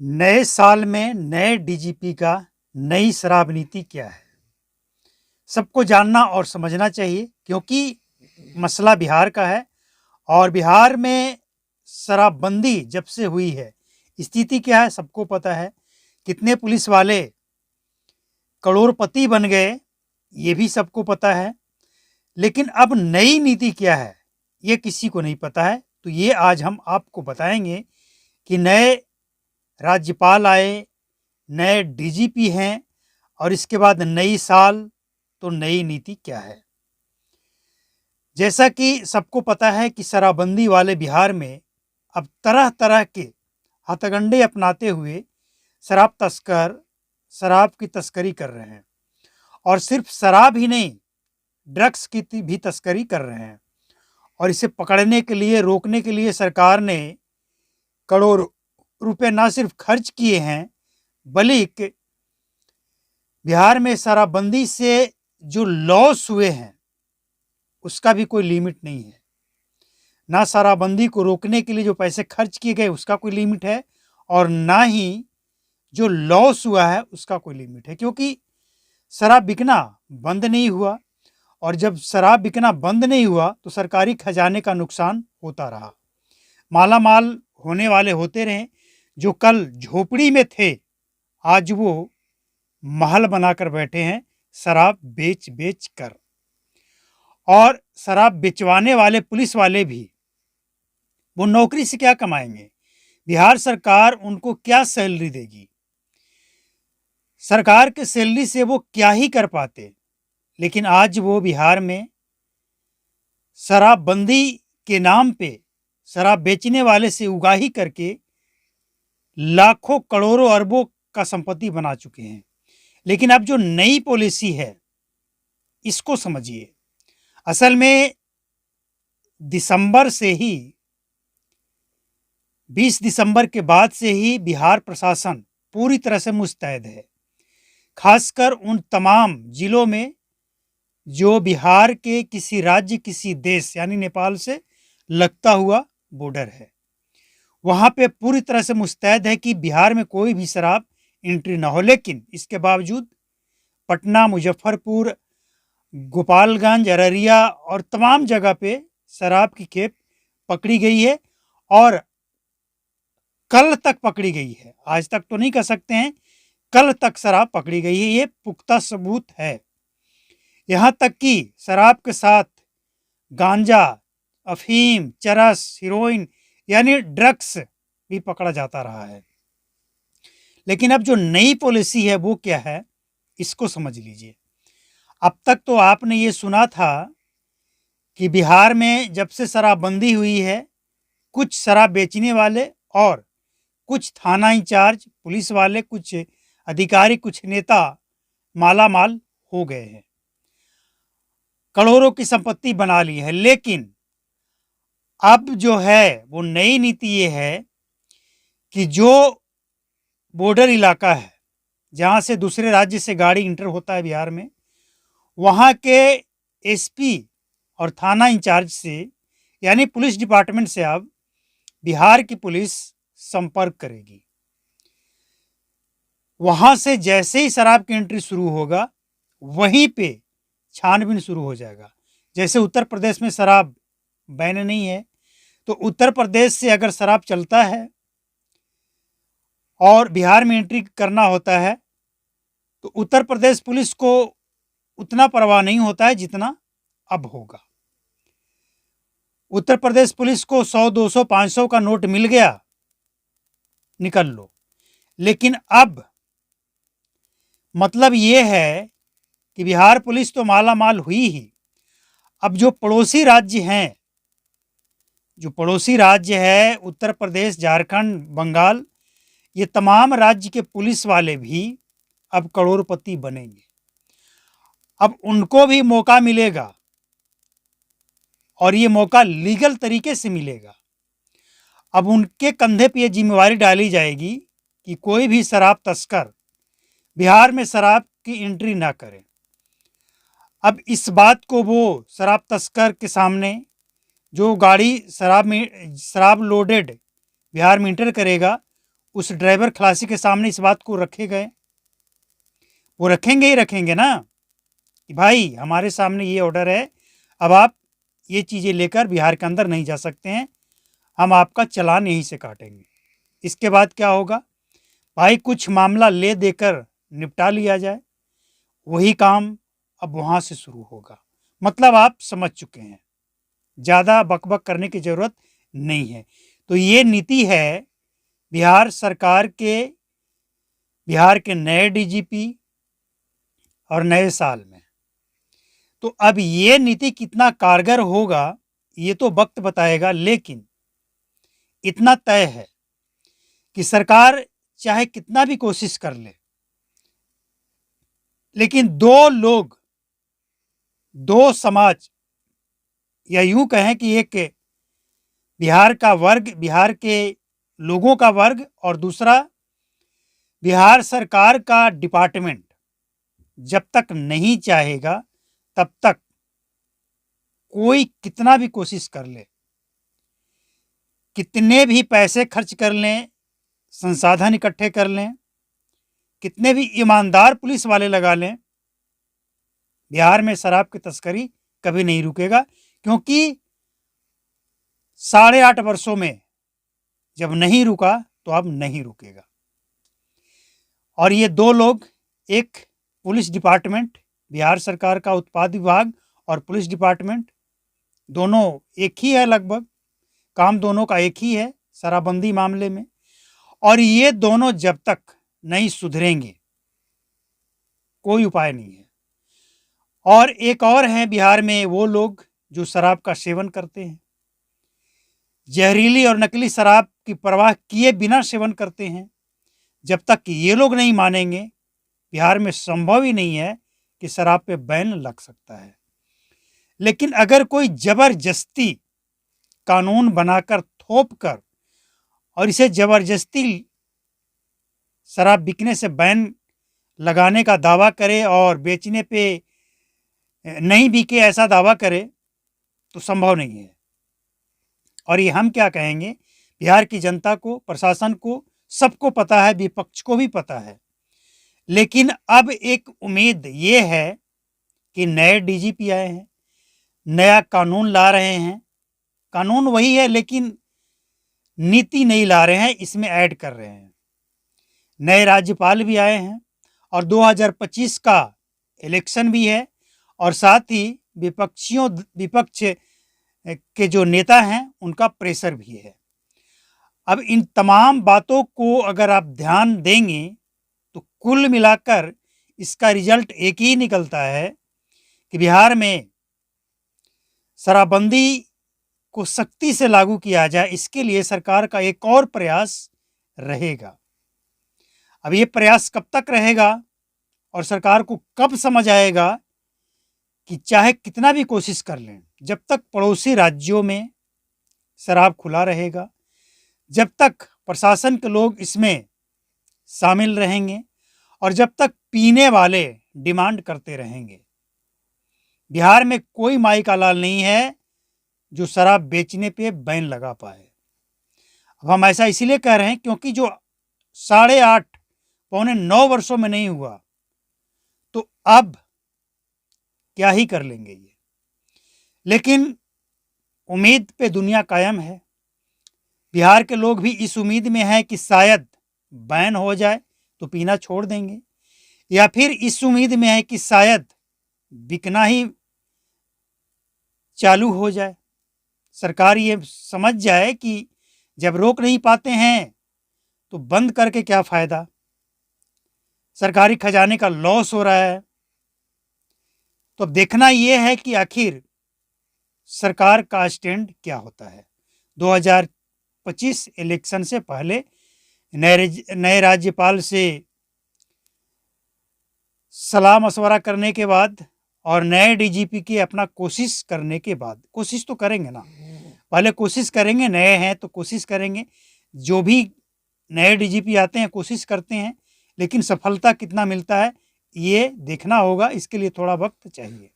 नए साल में नए डीजीपी का नई शराब नीति क्या है, सबको जानना और समझना चाहिए क्योंकि मसला बिहार का है। और बिहार में शराबबंदी जब से हुई है, स्थिति क्या है सबको पता है। कितने पुलिस वाले करोड़पति बन गए ये भी सबको पता है। लेकिन अब नई नीति क्या है ये किसी को नहीं पता है। तो ये आज हम आपको बताएंगे कि नए राज्यपाल आए, नए डीजीपी हैं और इसके बाद नई साल तो नई नीति क्या है। जैसा कि सबको पता है कि शराबबंदी वाले बिहार में अब तरह तरह के हथकंडे अपनाते हुए शराब तस्कर शराब की तस्करी कर रहे हैं। और सिर्फ शराब ही नहीं, ड्रग्स की भी तस्करी कर रहे हैं। और इसे पकड़ने के लिए, रोकने के लिए सरकार ने करोड़ों रुपए ना सिर्फ खर्च किए हैं, बल्कि बिहार में शराबबंदी से जो लॉस हुए हैं उसका भी कोई लिमिट नहीं है। ना शराबबंदी को रोकने के लिए जो पैसे खर्च किए गए उसका कोई लिमिट है, और ना ही जो लॉस हुआ है उसका कोई लिमिट है। क्योंकि शराब बिकना बंद नहीं हुआ, और जब शराब बिकना बंद नहीं हुआ तो सरकारी खजाने का नुकसान होता रहा। माला माल होने वाले होते रहे। जो कल झोपड़ी में थे आज वो महल बनाकर बैठे हैं शराब बेच बेच कर। और शराब बेचवाने वाले पुलिस वाले भी, वो नौकरी से क्या कमाएंगे? बिहार सरकार उनको क्या सैलरी देगी? सरकार के सैलरी से वो क्या ही कर पाते। लेकिन आज वो बिहार में शराबबंदी के नाम पे शराब बेचने वाले से उगाही करके लाखों करोड़ों अरबों का संपत्ति बना चुके हैं। लेकिन अब जो नई पॉलिसी है इसको समझिए। असल में दिसंबर से ही 20 दिसंबर के बाद से ही बिहार प्रशासन पूरी तरह से मुस्तैद है। खासकर उन तमाम जिलों में जो बिहार के किसी राज्य, किसी देश यानी नेपाल से लगता हुआ बॉर्डर है, वहां पे पूरी तरह से मुस्तैद है कि बिहार में कोई भी शराब एंट्री ना हो। लेकिन इसके बावजूद पटना, मुजफ्फरपुर, गोपालगंज, अररिया और तमाम जगह पे शराब की खेप पकड़ी गई है। और कल तक पकड़ी गई है, आज तक तो नहीं कह सकते हैं, कल तक शराब पकड़ी गई है। ये पुख्ता सबूत है। यहां तक कि शराब के साथ गांजा, अफीम, चरस, हीरोइन यानी ड्रग्स भी पकड़ा जाता रहा है। लेकिन अब जो नई पॉलिसी है वो क्या है इसको समझ लीजिए। अब तक तो आपने ये सुना था कि बिहार में जब से शराबबंदी हुई है, कुछ शराब बेचने वाले और कुछ थाना इंचार्ज, पुलिस वाले, कुछ अधिकारी, कुछ नेता माला माल हो गए हैं, करोड़ों की संपत्ति बना ली है। लेकिन अब जो है वो नई नीति ये है कि जो बॉर्डर इलाका है जहां से दूसरे राज्य से गाड़ी इंटर होता है बिहार में, वहां के एसपी और थाना इंचार्ज से यानी पुलिस डिपार्टमेंट से अब बिहार की पुलिस संपर्क करेगी। वहां से जैसे ही शराब की एंट्री शुरू होगा वहीं पे छानबीन शुरू हो जाएगा। जैसे उत्तर प्रदेश में शराब बैन नहीं है, तो उत्तर प्रदेश से अगर शराब चलता है और बिहार में एंट्री करना होता है तो उत्तर प्रदेश पुलिस को उतना परवाह नहीं होता है जितना अब होगा। उत्तर प्रदेश पुलिस को 100, 200, 500 का नोट मिल गया, निकल लो। लेकिन अब मतलब ये है कि बिहार पुलिस तो माला माल हुई ही। अब जो पड़ोसी राज्य हैं, जो पड़ोसी राज्य है उत्तर प्रदेश, झारखंड, बंगाल, ये तमाम राज्य के पुलिस वाले भी अब करोड़पति बनेंगे। अब उनको भी मौका मिलेगा और ये मौका लीगल तरीके से मिलेगा। अब उनके कंधे पे ये जिम्मेवारी डाली जाएगी कि कोई भी शराब तस्कर बिहार में शराब की एंट्री ना करे। अब इस बात को वो शराब तस्कर के सामने जो गाड़ी शराब लोडेड बिहार में इंटर करेगा उस ड्राइवर खलासी के सामने इस बात को रखे गए, वो रखेंगे ही रखेंगे ना कि भाई हमारे सामने ये ऑर्डर है, अब आप ये चीज़ें लेकर बिहार के अंदर नहीं जा सकते हैं, हम आपका चालान यहीं से काटेंगे। इसके बाद क्या होगा भाई, कुछ मामला ले देकर निपटा लिया जाए, वही काम अब वहाँ से शुरू होगा। मतलब आप समझ चुके हैं, ज़्यादा बकबक करने की ज़रूरत नहीं है। तो ये नीति है बिहार सरकार के, बिहार के नए डीजीपी और नए साल में। तो अब ये नीति कितना कारगर होगा ये तो वक्त बताएगा, लेकिन इतना तय है कि सरकार चाहे कितना भी कोशिश कर ले, लेकिन दो लोग, दो समाज, या यूं कहें कि एक बिहार का वर्ग, बिहार के लोगों का वर्ग, और दूसरा बिहार सरकार का डिपार्टमेंट जब तक नहीं चाहेगा तब तक कोई कितना भी कोशिश कर ले, कितने भी पैसे खर्च कर लें, संसाधन इकट्ठे कर लें, कितने भी ईमानदार पुलिस वाले लगा लें, बिहार में शराब की तस्करी कभी नहीं रुकेगा। क्योंकि 8.5 वर्षों में जब नहीं रुका तो अब नहीं रुकेगा। और ये दो लोग, एक पुलिस डिपार्टमेंट, बिहार सरकार का उत्पाद विभाग और पुलिस डिपार्टमेंट, दोनों एक ही है, लगभग काम दोनों का एक ही है शराबबंदी मामले में। और ये दोनों जब तक नहीं सुधरेंगे कोई उपाय नहीं है। और एक और है बिहार में वो लोग जो शराब का सेवन करते हैं, जहरीली और नकली शराब की परवाह किए बिना सेवन करते हैं। जब तक ये लोग नहीं मानेंगे, बिहार में संभव ही नहीं है कि शराब पे बैन लग सकता है। लेकिन अगर कोई जबरदस्ती कानून बनाकर, थोप कर, और इसे जबरदस्ती शराब बिकने से बैन लगाने का दावा करे और बेचने पे नहीं बिके ऐसा दावा करे, तो संभव नहीं है। और ये हम क्या कहेंगे, बिहार की जनता को, प्रशासन को, सबको पता है, विपक्ष को भी पता है। लेकिन अब एक उम्मीद ये है कि नए डीजीपी आए हैं, नया कानून ला रहे हैं, कानून वही है लेकिन नीति नहीं ला रहे हैं, इसमें ऐड कर रहे हैं। नए राज्यपाल भी आए हैं और 2025 का इलेक्शन भी है, और साथ ही विपक्ष के जो नेता हैं उनका प्रेशर भी है। अब इन तमाम बातों को अगर आप ध्यान देंगे तो कुल मिलाकर इसका रिजल्ट एक ही निकलता है कि बिहार में शराबबंदी को सख्ती से लागू किया जाए। इसके लिए सरकार का एक और प्रयास रहेगा। अब ये प्रयास कब तक रहेगा और सरकार को कब समझ आएगा कि चाहे कितना भी कोशिश कर लें, जब तक पड़ोसी राज्यों में शराब खुला रहेगा, जब तक प्रशासन के लोग इसमें शामिल रहेंगे और जब तक पीने वाले डिमांड करते रहेंगे, बिहार में कोई माई का लाल नहीं है जो शराब बेचने पे बैन लगा पाए। अब हम ऐसा इसीलिए कह रहे हैं क्योंकि जो 8.5 पौने 9 वर्षों में नहीं हुआ, तो अब क्या ही कर लेंगे ये। लेकिन उम्मीद पे दुनिया कायम है। बिहार के लोग भी इस उम्मीद में हैं कि शायद बैन हो जाए तो पीना छोड़ देंगे, या फिर इस उम्मीद में है कि शायद बिकना ही चालू हो जाए, सरकार ये समझ जाए कि जब रोक नहीं पाते हैं तो बंद करके क्या फ़ायदा, सरकारी खजाने का लॉस हो रहा है। तो अब देखना ये है कि आखिर सरकार का स्टैंड क्या होता है। 2025 इलेक्शन से पहले नए राज्यपाल से सलाह मशवरा करने के बाद और नए डीजीपी की अपना कोशिश करने के बाद, कोशिश तो करेंगे ना, पहले कोशिश करेंगे, नए हैं तो कोशिश करेंगे। जो भी नए डीजीपी आते हैं कोशिश करते हैं, लेकिन सफलता कितना मिलता है ये देखना होगा, इसके लिए थोड़ा वक्त चाहिए।